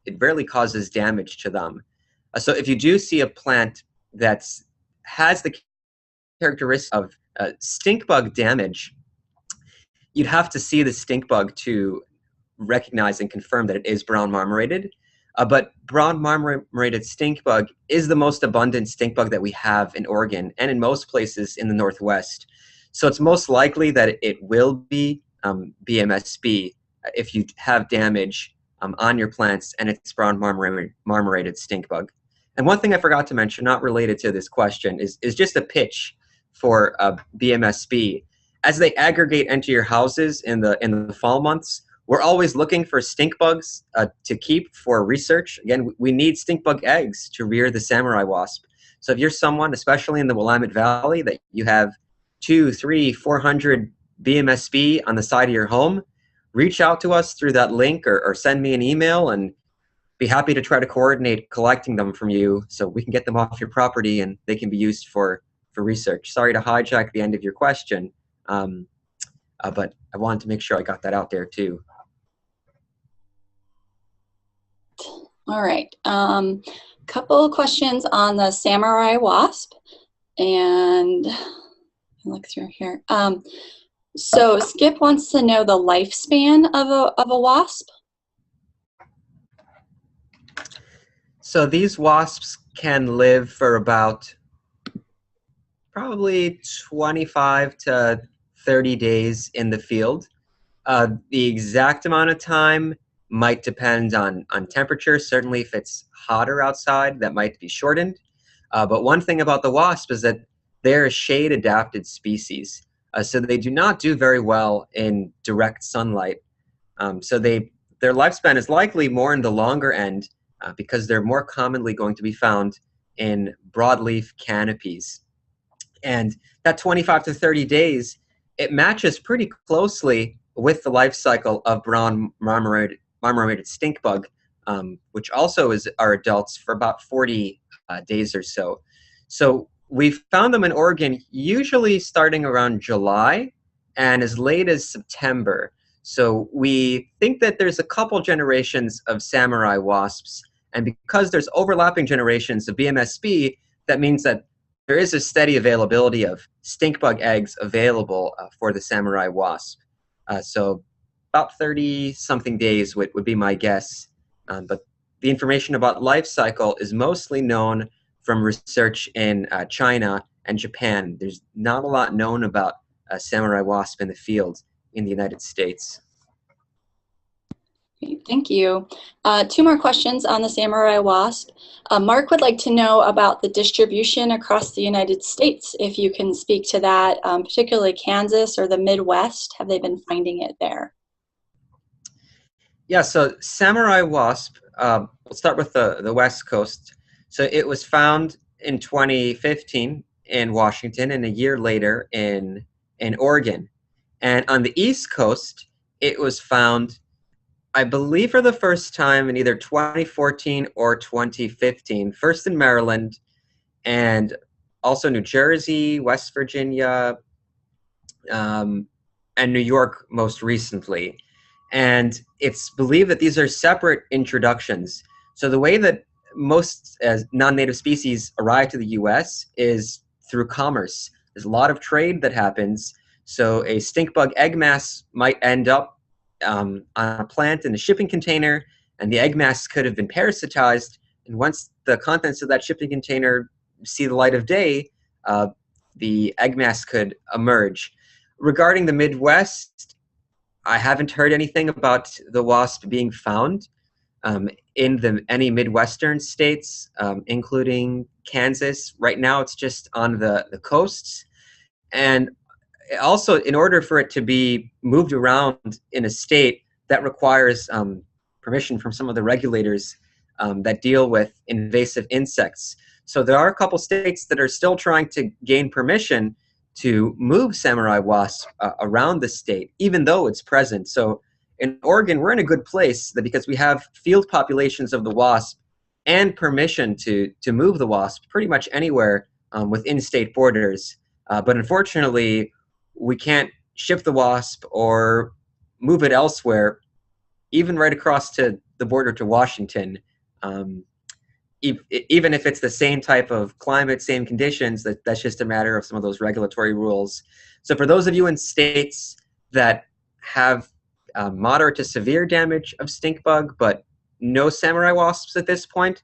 it rarely causes damage to them. So if you do see a plant that has the characteristics of Stink bug damage, you'd have to see the stink bug to recognize and confirm that it is brown marmorated. But brown marmorated stink bug is the most abundant stink bug that we have in Oregon and in most places in the Northwest. So it's most likely that it will be BMSB if you have damage on your plants and it's brown marmorated stink bug. And one thing I forgot to mention, not related to this question, is just a pitch for BMSB. As they aggregate into your houses in the fall months, we're always looking for stink bugs to keep for research. Again, we need stink bug eggs to rear the samurai wasp. So if you're someone, especially in the Willamette Valley, that you have 200, 300, 400 BMSB on the side of your home, reach out to us through that link or send me an email, and be happy to try to coordinate collecting them from you so we can get them off your property and they can be used for research. Sorry to hijack the end of your question, but I wanted to make sure I got that out there too. All right, couple of questions on the samurai wasp, and look through here. So Skip wants to know the lifespan of a wasp. So these wasps can live for about probably 25 to 30 days in the field. The exact amount of time might depend on temperature. Certainly if it's hotter outside, that might be shortened. But one thing about the wasp is that they're a shade-adapted species. So they do not do very well in direct sunlight. So their lifespan is likely more in the longer end because they're more commonly going to be found in broadleaf canopies. And that 25 to 30 days, it matches pretty closely with the life cycle of brown marmorated stink bug, which also are adults for about 40 days or so. So we've found them in Oregon usually starting around July and as late as September. So we think that there's a couple generations of samurai wasps, and because there's overlapping generations of BMSB, that means that there is a steady availability of stink bug eggs available for the samurai wasp. So about 30-something days would be my guess. But the information about life cycle is mostly known from research in China and Japan. There's not a lot known about samurai wasp in the field in the United States. Thank you. Two more questions on the samurai wasp. Mark would like to know about the distribution across the United States, if you can speak to that, particularly Kansas or the Midwest. Have they been finding it there? Yeah, so samurai wasp, we'll start with the West Coast. So it was found in 2015 in Washington and a year later in Oregon. And on the East Coast, it was found, I believe, for the first time in either 2014 or 2015, first in Maryland and also New Jersey, West Virginia, and New York most recently. And it's believed that these are separate introductions. So the way that most non-native species arrive to the U.S. is through commerce. There's a lot of trade that happens. So a stink bug egg mass might end up on a plant in a shipping container, and the egg mass could have been parasitized. And once the contents of that shipping container see the light of day, the egg mass could emerge. Regarding the Midwest, I haven't heard anything about the wasp being found in any Midwestern states, including Kansas. Right now, it's just on the coasts. And also, in order for it to be moved around in a state, that requires permission from some of the regulators that deal with invasive insects. So there are a couple states that are still trying to gain permission to move samurai wasp around the state, even though it's present. So in Oregon, we're in a good place because we have field populations of the wasp and permission to move the wasp pretty much anywhere within state borders. But unfortunately, we can't ship the wasp or move it elsewhere, even right across to the border to Washington. even if it's the same type of climate, same conditions, that's just a matter of some of those regulatory rules. So for those of you in states that have moderate to severe damage of stink bug, but no samurai wasps at this point,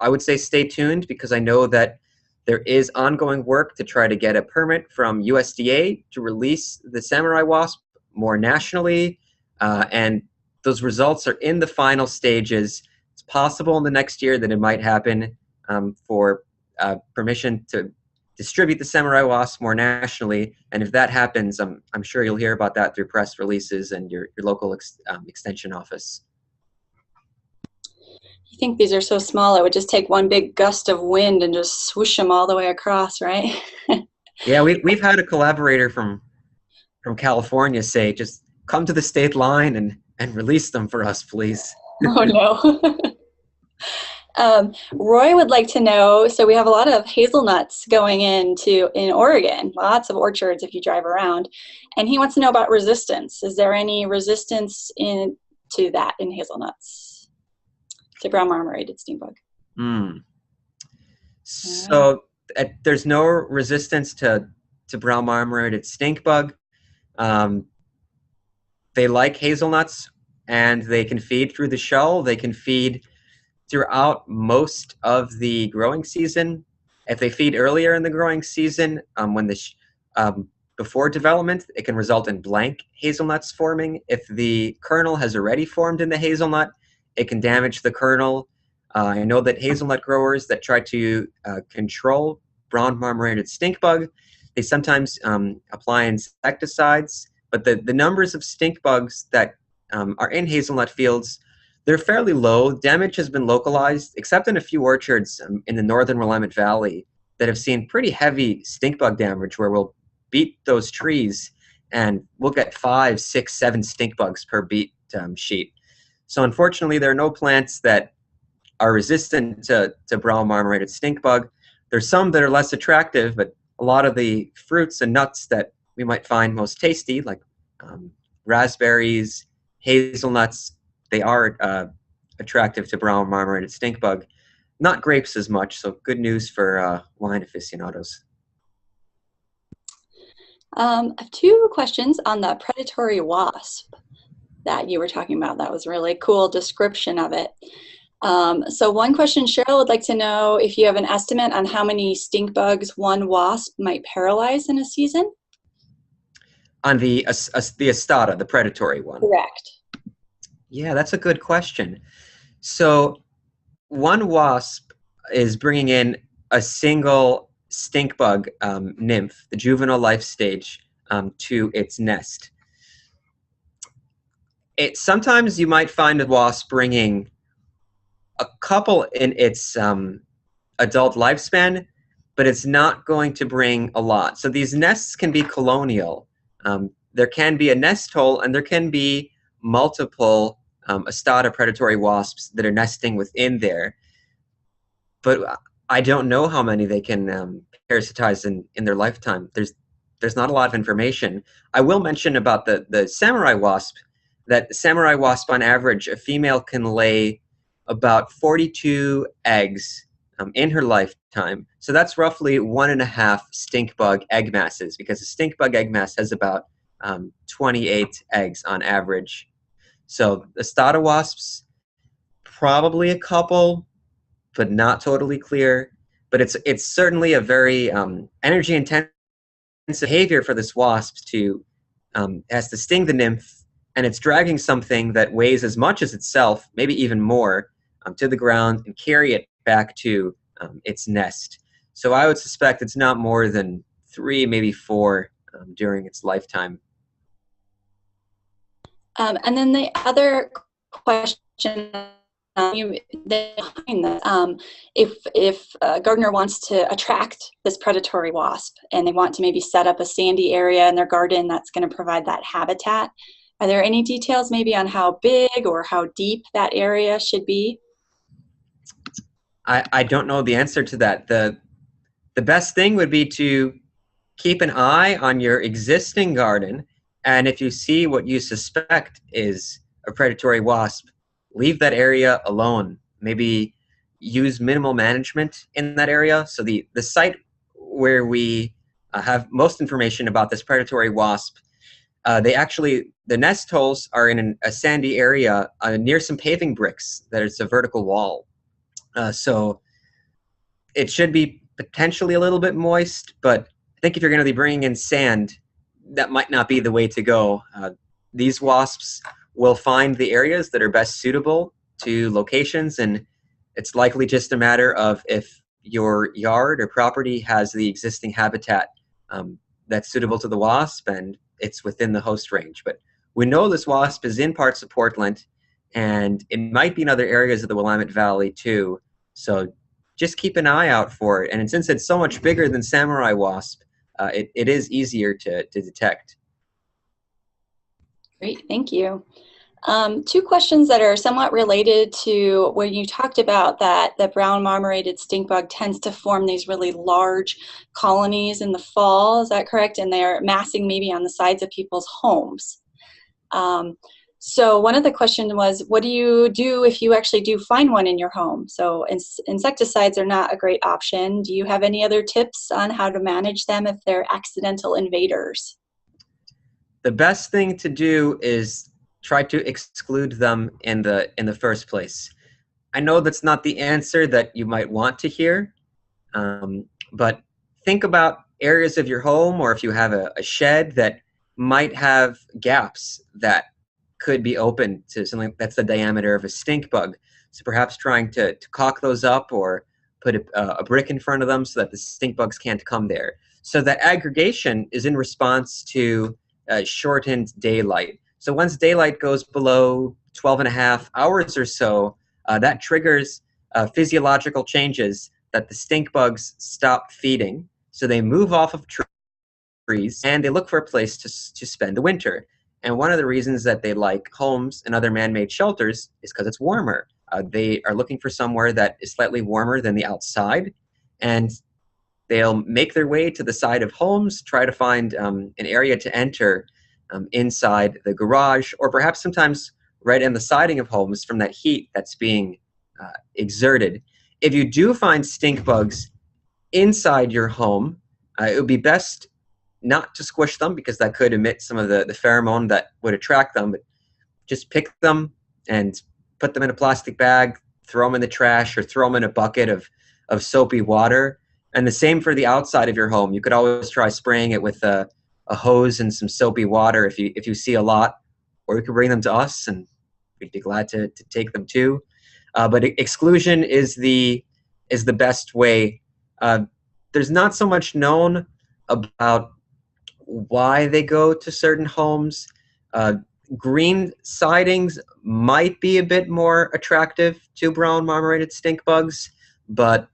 I would say stay tuned, because I know that there is ongoing work to try to get a permit from USDA to release the samurai wasp more nationally, and those results are in the final stages. It's possible in the next year that it might happen for permission to distribute the samurai wasp more nationally, and if that happens, I'm sure you'll hear about that through press releases and your local extension office. You think these are so small, it would just take one big gust of wind and just swoosh them all the way across, right? Yeah, we've had a collaborator from California say, just come to the state line and release them for us, please. Oh, no. Roy would like to know, so we have a lot of hazelnuts going in Oregon, lots of orchards if you drive around, and he wants to know about resistance. Is there any resistance to that in hazelnuts, to brown marmorated stink bug? So there's no resistance to brown marmorated stink bug. They like hazelnuts, and they can feed through the shell. They can feed throughout most of the growing season. If they feed earlier in the growing season, before development, it can result in blank hazelnuts forming. If the kernel has already formed in the hazelnut, it can damage the kernel. I know that hazelnut growers that try to control brown marmorated stink bug, they sometimes apply insecticides, but the numbers of stink bugs that are in hazelnut fields, they're fairly low. Damage has been localized, except in a few orchards in the northern Willamette Valley that have seen pretty heavy stink bug damage, where we'll beat those trees and we'll get 5, 6, 7 stink bugs per beat sheet. So unfortunately, there are no plants that are resistant to brown marmorated stink bug. There's some that are less attractive, but a lot of the fruits and nuts that we might find most tasty, like raspberries, hazelnuts, they are attractive to brown marmorated stink bug. Not grapes as much, so good news for wine aficionados. I have 2 questions on the predatory wasp that you were talking about. That was a really cool description of it. So one question, Cheryl would like to know if you have an estimate on how many stink bugs one wasp might paralyze in a season? On the Astata, the predatory one. Correct. Yeah, that's a good question. So one wasp is bringing in a single stink bug nymph, the juvenile life stage, to its nest. Sometimes you might find a wasp bringing a couple in its adult lifespan, but it's not going to bring a lot. So these nests can be colonial. There can be a nest hole, and there can be multiple Astata predatory wasps that are nesting within there. But I don't know how many they can parasitize in their lifetime. There's not a lot of information. I will mention about the samurai wasp, that the samurai wasp, on average, a female can lay about 42 eggs in her lifetime. So that's roughly 1.5 stink bug egg masses, because a stink bug egg mass has about 28 eggs on average. So the Astata wasps, probably a couple, but not totally clear. But it's certainly a very energy intensive behavior for this wasp to has to sting the nymph, and it's dragging something that weighs as much as itself, maybe even more, to the ground and carry it back to its nest. So I would suspect it's not more than 3, maybe 4 during its lifetime. And then the other question, if a gardener wants to attract this predatory wasp and they want to maybe set up a sandy area in their garden that's going to provide that habitat, are there any details maybe on how big or how deep that area should be? I don't know the answer to that. The best thing would be to keep an eye on your existing garden, and if you see what you suspect is a predatory wasp, leave that area alone. Maybe use minimal management in that area. So the site where we have most information about this predatory wasp, the nest holes are in a sandy area near some paving bricks that is a vertical wall. So it should be potentially a little bit moist, but I think if you're going to be bringing in sand, that might not be the way to go. These wasps will find the areas that are best suitable to locations, and it's likely just a matter of if your yard or property has the existing habitat that's suitable to the wasp and it's within the host range. But we know this wasp is in parts of Portland, and it might be in other areas of the Willamette Valley too. So just keep an eye out for it. And since it's so much bigger than samurai wasp, it is easier to detect. Great, thank you. Two questions that are somewhat related to when you talked about that the brown marmorated stink bug tends to form these really large colonies in the fall. Is that correct? And they're massing maybe on the sides of people's homes. So one of the questions was, what do you do if you actually do find one in your home? So insecticides are not a great option. Do you have any other tips on how to manage them if they're accidental invaders? The best thing to do is try to exclude them in the first place. I know that's not the answer that you might want to hear, but think about areas of your home, or if you have a shed that might have gaps that could be open to something that's the diameter of a stink bug. So perhaps trying to caulk those up or put a brick in front of them so that the stink bugs can't come there. So that aggregation is in response to shortened daylight. So once daylight goes below 12.5 hours or so, that triggers physiological changes that the stink bugs stop feeding. So they move off of trees and they look for a place to spend the winter. And one of the reasons that they like homes and other man-made shelters is because it's warmer. They are looking for somewhere that is slightly warmer than the outside, and they'll make their way to the side of homes, try to find an area to enter inside the garage, or perhaps sometimes right in the siding of homes from that heat that's being exerted. If you do find stink bugs inside your home, it would be best not to squish them because that could emit some of the pheromone that would attract them, but just pick them and put them in a plastic bag, throw them in the trash, or throw them in a bucket of soapy water. And the same for the outside of your home. You could always try spraying it with a hose and some soapy water if you see a lot, or you could bring them to us and we'd be glad to take them too. But exclusion is the best way. There's not so much known about why they go to certain homes. Green sidings might be a bit more attractive to brown marmorated stink bugs, but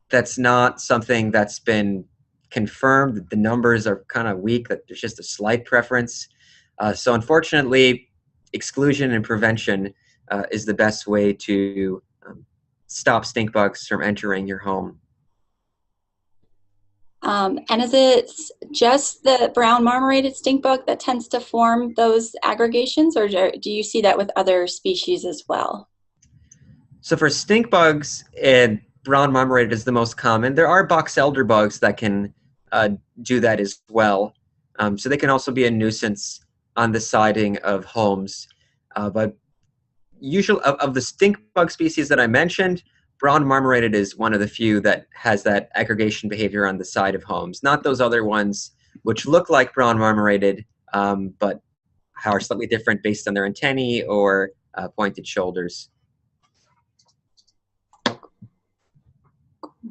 that's not something that's been confirmed. The numbers are kind of weak, that there's just a slight preference. So unfortunately, exclusion and prevention is the best way to stop stink bugs from entering your home. And is it just the brown marmorated stink bug that tends to form those aggregations, or do you see that with other species as well? So for stink bugs, brown marmorated is the most common. There are box elder bugs that can do that as well. So they can also be a nuisance on the siding of homes. But usually, of the stink bug species that I mentioned, brown marmorated is one of the few that has that aggregation behavior on the side of homes. Not those other ones which look like brown marmorated, but are slightly different based on their antennae or pointed shoulders.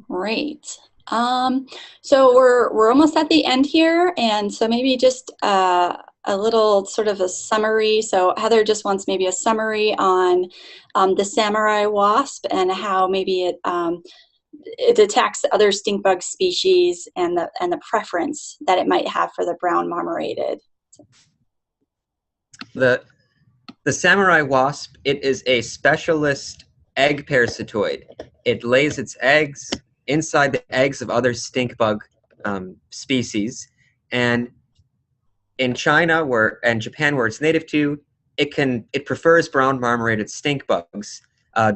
Great. So we're almost at the end here, and so maybe just a little sort of a summary. So Heather just wants maybe a summary on the samurai wasp and how maybe it attacks other stink bug species and the preference that it might have for the brown marmorated. The samurai wasp, it is a specialist egg parasitoid. It lays its eggs inside the eggs of other stink bug species, and in China and Japan, where it's native to, it prefers brown marmorated stink bugs.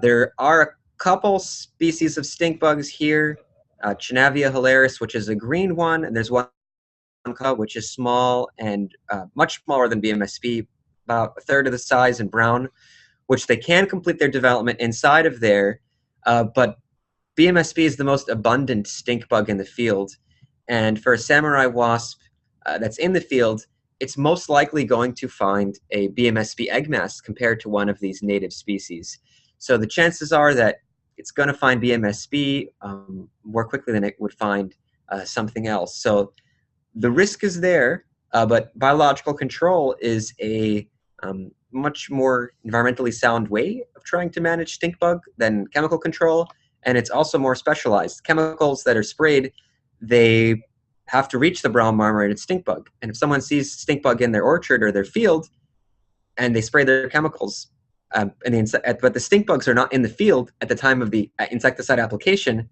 There are couple species of stink bugs here, Chenavia hilaris, which is a green one, and there's one which is small and much smaller than BMSB, about a third of the size, and brown, which they can complete their development inside of there, but BMSB is the most abundant stink bug in the field, and for a samurai wasp that's in the field, it's most likely going to find a BMSB egg mass compared to one of these native species. So the chances are that it's going to find BMSB more quickly than it would find something else. So the risk is there, but biological control is a much more environmentally sound way of trying to manage stink bug than chemical control, and it's also more specialized. Chemicals that are sprayed, they have to reach the brown marmorated stink bug, and if someone sees stink bug in their orchard or their field and they spray their chemicals, but the stink bugs are not in the field at the time of the insecticide application,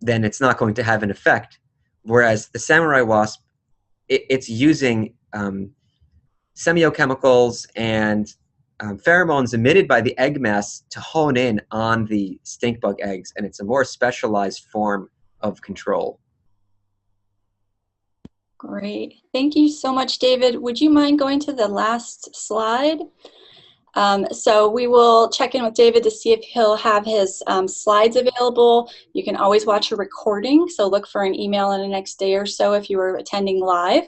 then it's not going to have an effect. Whereas the samurai wasp, it's using semiochemicals and pheromones emitted by the egg mass to hone in on the stink bug eggs, and it's a more specialized form of control. Great. Thank you so much, David. Would you mind going to the last slide? So we will check in with David to see if he'll have his slides available. You can always watch a recording, so look for an email in the next day or so if you are attending live.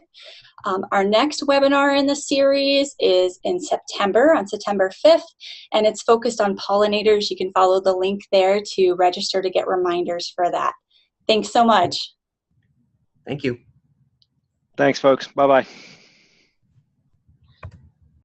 Our next webinar in the series is in September, on September 5th, and it's focused on pollinators. You can follow the link there to register to get reminders for that. Thanks so much. Thank you. Thanks, folks. Bye-bye.